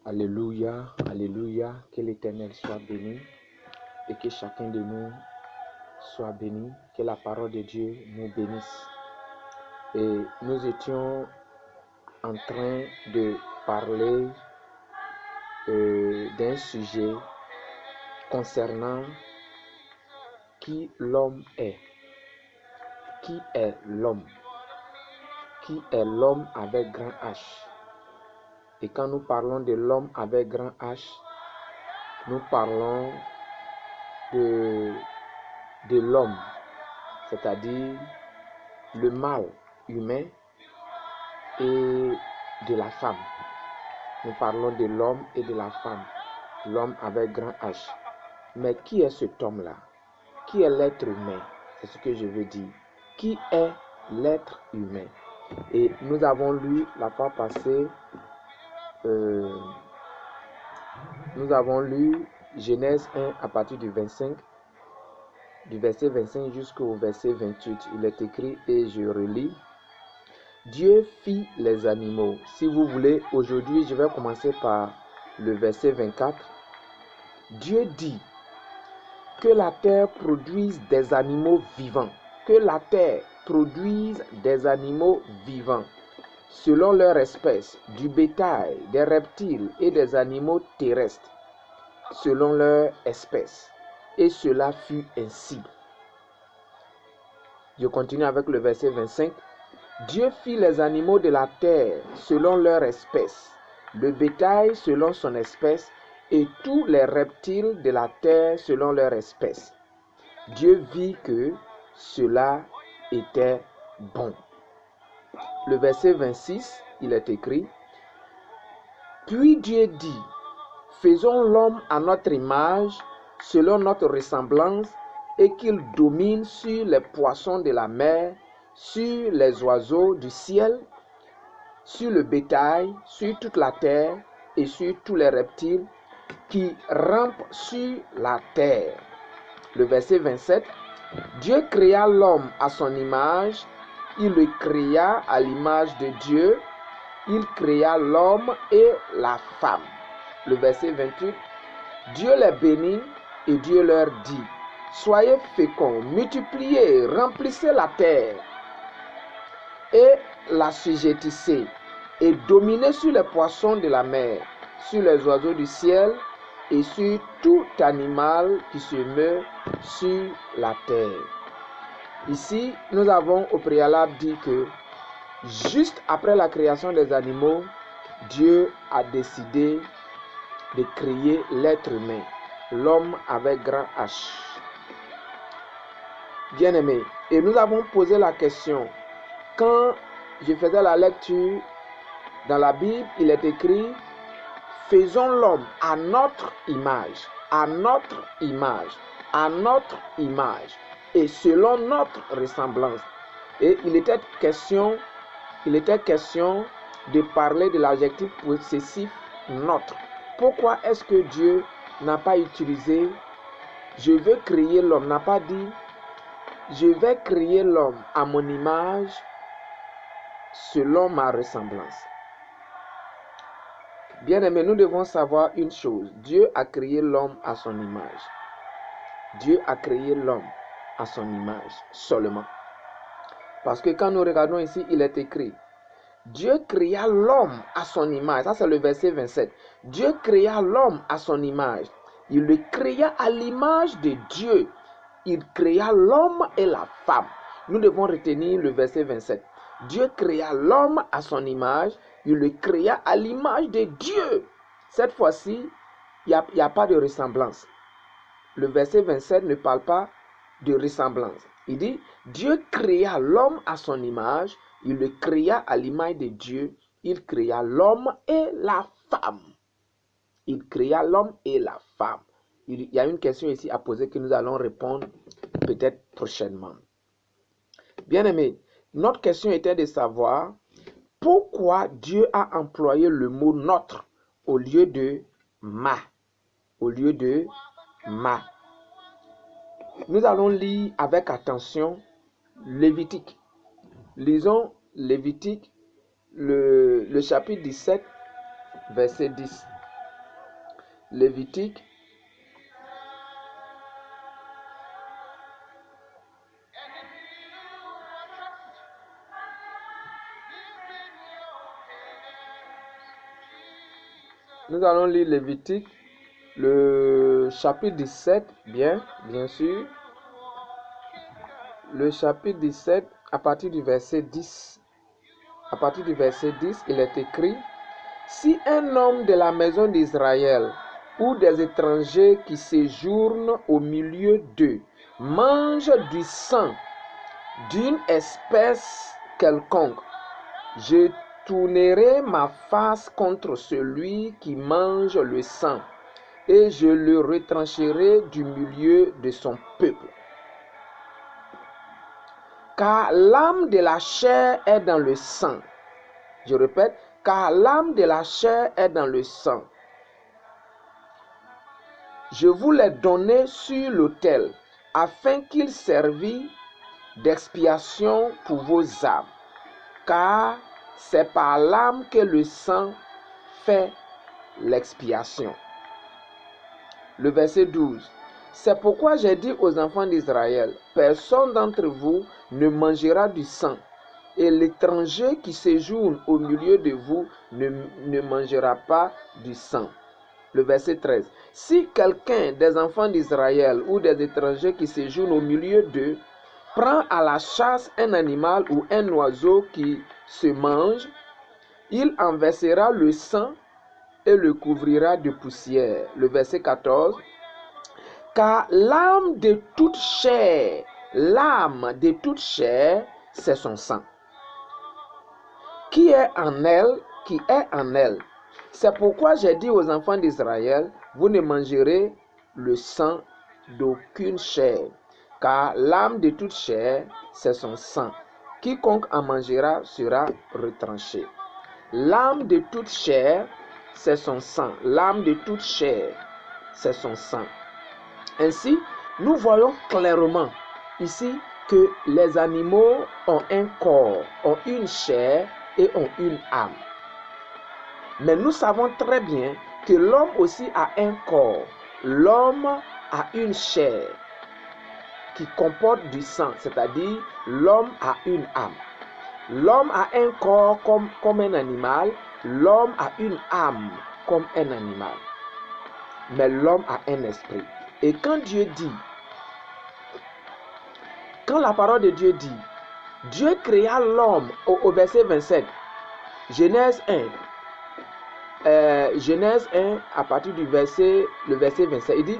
Alléluia, alléluia, que l'Éternel soit béni et que chacun de nous soit béni, que la parole de Dieu nous bénisse. Et nous étions en train de parler d'un sujet concernant qui l'homme est. Qui est l'homme? Qui est l'homme avec grand H? Et quand nous parlons de l'homme avec grand H, nous parlons de l'homme, c'est-à-dire le mâle humain et de la femme. Nous parlons de l'homme et de la femme, l'homme avec grand H. Mais qui est cet homme-là? Qui est l'être humain? C'est ce que je veux dire. Qui est l'être humain? Et nous avons lu la fois passée, nous avons lu Genèse 1 à partir du verset 25 jusqu'au verset 28. Il est écrit et je relis. Dieu fit les animaux. Si vous voulez, aujourd'hui, je vais commencer par le verset 24. Dieu dit que la terre produise des animaux vivants. Que la terre produise des animaux vivants, selon leur espèce, du bétail, des reptiles et des animaux terrestres, selon leur espèce. Et cela fut ainsi. Je continue avec le verset 25. Dieu fit les animaux de la terre selon leur espèce, le bétail selon son espèce, et tous les reptiles de la terre selon leur espèce. Dieu vit que cela était bon. Le verset 26, il est écrit, puis Dieu dit, faisons l'homme à notre image, selon notre ressemblance, et qu'il domine sur les poissons de la mer, sur les oiseaux du ciel, sur le bétail, sur toute la terre et sur tous les reptiles qui rampent sur la terre. Le verset 27, Dieu créa l'homme à son image, il le créa à l'image de Dieu, il créa l'homme et la femme. Le verset 28, Dieu les bénit et Dieu leur dit, soyez féconds, multipliez, remplissez la terre et l'assujettissez, et dominez sur les poissons de la mer, sur les oiseaux du ciel et sur tout animal qui se meut sur la terre. Ici, nous avons au préalable dit que juste après la création des animaux, Dieu a décidé de créer l'être humain, l'homme avec grand H. Bien-aimé, et nous avons posé la question, quand je faisais la lecture dans la Bible, il est écrit, faisons l'homme à notre image, à notre image, à notre image, et selon notre ressemblance. Et il était question de parler de l'adjectif possessif notre. Pourquoi est-ce que Dieu n'a pas utilisé je veux créer l'homme, n'a pas dit je vais créer l'homme à mon image selon ma ressemblance. Bien-aimés, nous devons savoir une chose. Dieu a créé l'homme à son image. Dieu a créé l'homme à son image seulement. Parce que quand nous regardons ici, il est écrit Dieu créa l'homme à son image. Ça, c'est le verset 27. Dieu créa l'homme à son image. Il le créa à l'image de Dieu. Il créa l'homme et la femme. Nous devons retenir le verset 27. Dieu créa l'homme à son image. Il le créa à l'image de Dieu. Cette fois-ci, il n'y a pas de ressemblance. Le verset 27 ne parle pas de ressemblance. Il dit, Dieu créa l'homme à son image. Il le créa à l'image de Dieu. Il créa l'homme et la femme. Il créa l'homme et la femme. Il y a une question ici à poser que nous allons répondre peut-être prochainement. Bien-aimés, notre question était de savoir pourquoi Dieu a employé le mot notre au lieu de ma. Au lieu de ma. Nous allons lire avec attention Lévitique. Lisons Lévitique, le chapitre 17, verset 10. Lévitique. Nous allons lire Lévitique, le chapitre 17, bien sûr. Le chapitre 17, à partir du verset 10. À partir du verset 10, il est écrit: si un homme de la maison d'Israël ou des étrangers qui séjournent au milieu d'eux mange du sang d'une espèce quelconque, je tournerai ma face contre celui qui mange le sang et je le retrancherai du milieu de son peuple. Car l'âme de la chair est dans le sang. Je répète, car l'âme de la chair est dans le sang. Je vous l'ai donné sur l'autel, afin qu'il servît d'expiation pour vos âmes. Car c'est par l'âme que le sang fait l'expiation. Le verset 12. C'est pourquoi j'ai dit aux enfants d'Israël, personne d'entre vous ne mangera du sang, et l'étranger qui séjourne au milieu de vous ne mangera pas du sang. Le verset 13. Si quelqu'un des enfants d'Israël ou des étrangers qui séjournent au milieu d'eux prend à la chasse un animal ou un oiseau qui se mange, il en versera le sang et le couvrira de poussière. Le verset 14. Car l'âme de toute chair, c'est son sang. Qui est en elle. C'est pourquoi j'ai dit aux enfants d'Israël, vous ne mangerez le sang d'aucune chair, car l'âme de toute chair, c'est son sang. Quiconque en mangera sera retranché. L'âme de toute chair, c'est son sang. L'âme de toute chair, c'est son sang. Ainsi, nous voyons clairement ici que les animaux ont un corps, ont une chair et ont une âme. Mais nous savons très bien que l'homme aussi a un corps. L'homme a une chair qui comporte du sang, c'est-à-dire l'homme a une âme. L'homme a un corps comme un animal, l'homme a une âme comme un animal. Mais l'homme a un esprit. Et quand la parole de Dieu dit, Dieu créa l'homme au verset 27, Genèse 1, à partir du verset 27, il dit,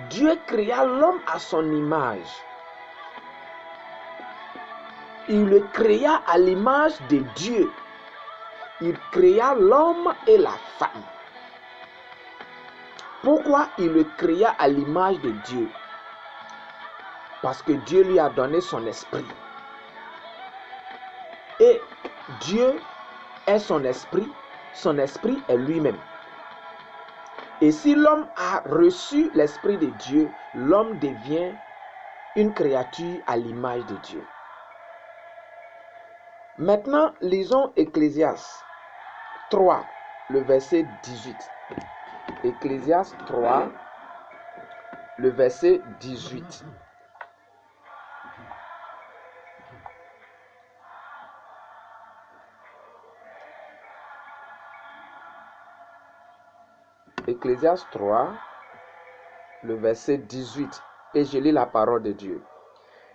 Dieu créa l'homme à son image. Il le créa à l'image de Dieu. Il créa l'homme et la femme. Pourquoi il le créa à l'image de Dieu? Parce que Dieu lui a donné son esprit. Et Dieu est son esprit est lui-même. Et si l'homme a reçu l'esprit de Dieu, l'homme devient une créature à l'image de Dieu. Maintenant, lisons Ecclésiaste 3, le verset 18. Ecclésiaste 3, le verset 18. Ecclésiaste 3, le verset 18. Et je lis la parole de Dieu.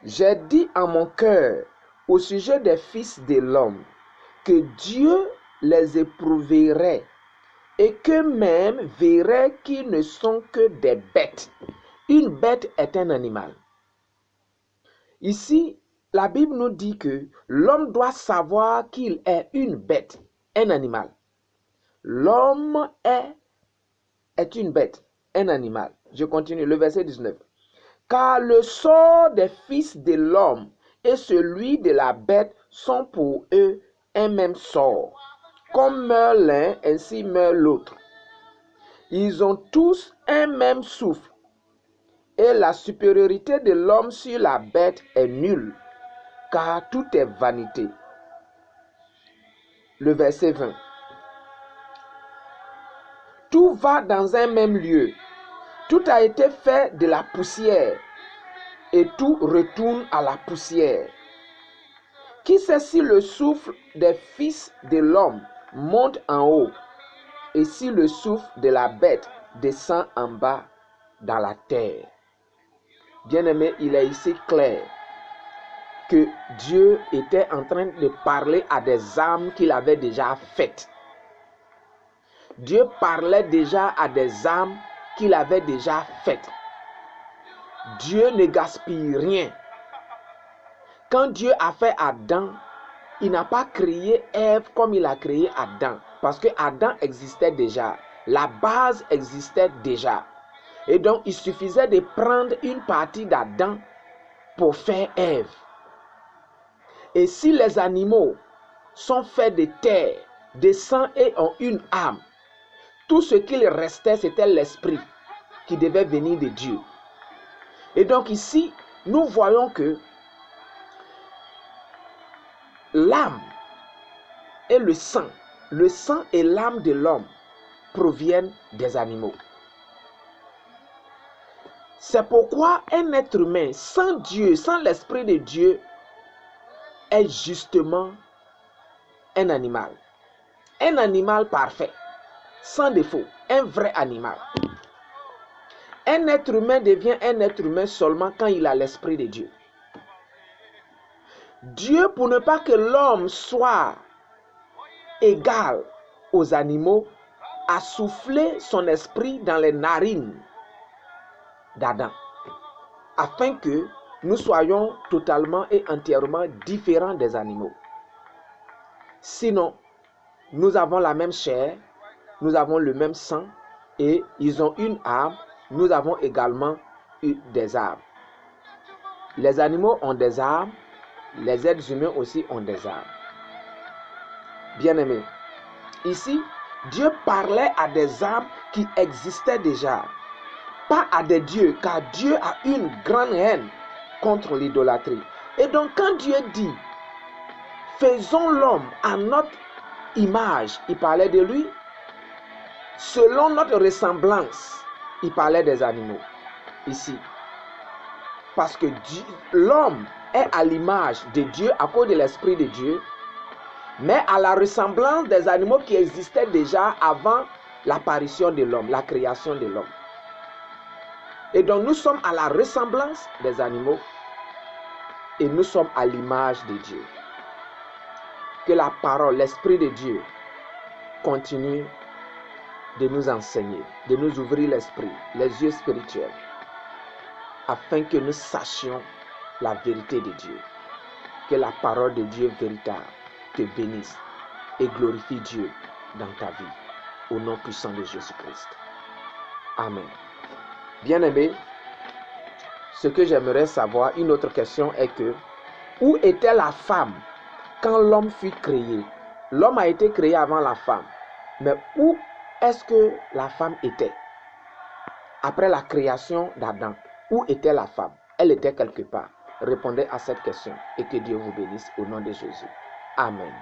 J'ai dit en mon cœur au sujet des fils de l'homme que Dieu les éprouverait et qu'eux-mêmes verraient qu'ils ne sont que des bêtes. Une bête est un animal. Ici, la Bible nous dit que l'homme doit savoir qu'il est une bête, un animal. L'homme est une bête, un animal. Je continue, le verset 19. Car le sort des fils de l'homme et celui de la bête sont pour eux un même sort. Comme meurt l'un, ainsi meurt l'autre. Ils ont tous un même souffle. Et la supériorité de l'homme sur la bête est nulle, car tout est vanité. Le verset 20. Tout va dans un même lieu. Tout a été fait de la poussière et tout retourne à la poussière. Qui sait si le souffle des fils de l'homme monte en haut et si le souffle de la bête descend en bas dans la terre? Bien-aimé, il est ici clair que Dieu était en train de parler à des âmes qu'il avait déjà faites. Dieu parlait déjà à des âmes qu'il avait déjà faites. Dieu ne gaspille rien. Quand Dieu a fait Adam, il n'a pas créé Ève comme il a créé Adam. Parce que Adam existait déjà. La base existait déjà. Et donc, il suffisait de prendre une partie d'Adam pour faire Ève. Et si les animaux sont faits de terre, de sang et ont une âme, tout ce qu'il restait, c'était l'esprit qui devait venir de Dieu. Et donc ici, nous voyons que l'âme et le sang et l'âme de l'homme proviennent des animaux. C'est pourquoi un être humain sans Dieu, sans l'esprit de Dieu, est justement un animal. Un animal parfait, sans défaut, un vrai animal. Un être humain devient un être humain seulement quand il a l'esprit de Dieu. Dieu, pour ne pas que l'homme soit égal aux animaux, a soufflé son esprit dans les narines d'Adam, afin que nous soyons totalement et entièrement différents des animaux. Sinon, nous avons la même chair, nous avons le même sang et ils ont une âme, nous avons également des âmes. Les animaux ont des âmes, les êtres humains aussi ont des âmes. Bien-aimés, ici, Dieu parlait à des âmes qui existaient déjà, pas à des dieux, car Dieu a une grande haine contre l'idolâtrie. Et donc, quand Dieu dit, faisons l'homme à notre image, il parlait de lui. Selon notre ressemblance, il parlait des animaux. Ici, parce que l'homme est à l'image de Dieu à cause de l'esprit de Dieu, mais à la ressemblance des animaux qui existaient déjà avant l'apparition de l'homme, la création de l'homme. Et donc nous sommes à la ressemblance des animaux et nous sommes à l'image de Dieu. Que la parole, l'esprit de Dieu continue de nous enseigner, de nous ouvrir l'esprit, les yeux spirituels, afin que nous sachions la vérité de Dieu. Que la parole de Dieu véritable te bénisse et glorifie Dieu dans ta vie. Au nom puissant de Jésus-Christ. Amen. Bien-aimés, ce que j'aimerais savoir, une autre question est que, où était la femme quand l'homme fut créé? L'homme a été créé avant la femme. Mais où est-ce que la femme était? Après la création d'Adam, où était la femme? Elle était quelque part. Répondez à cette question et que Dieu vous bénisse au nom de Jésus. Amen.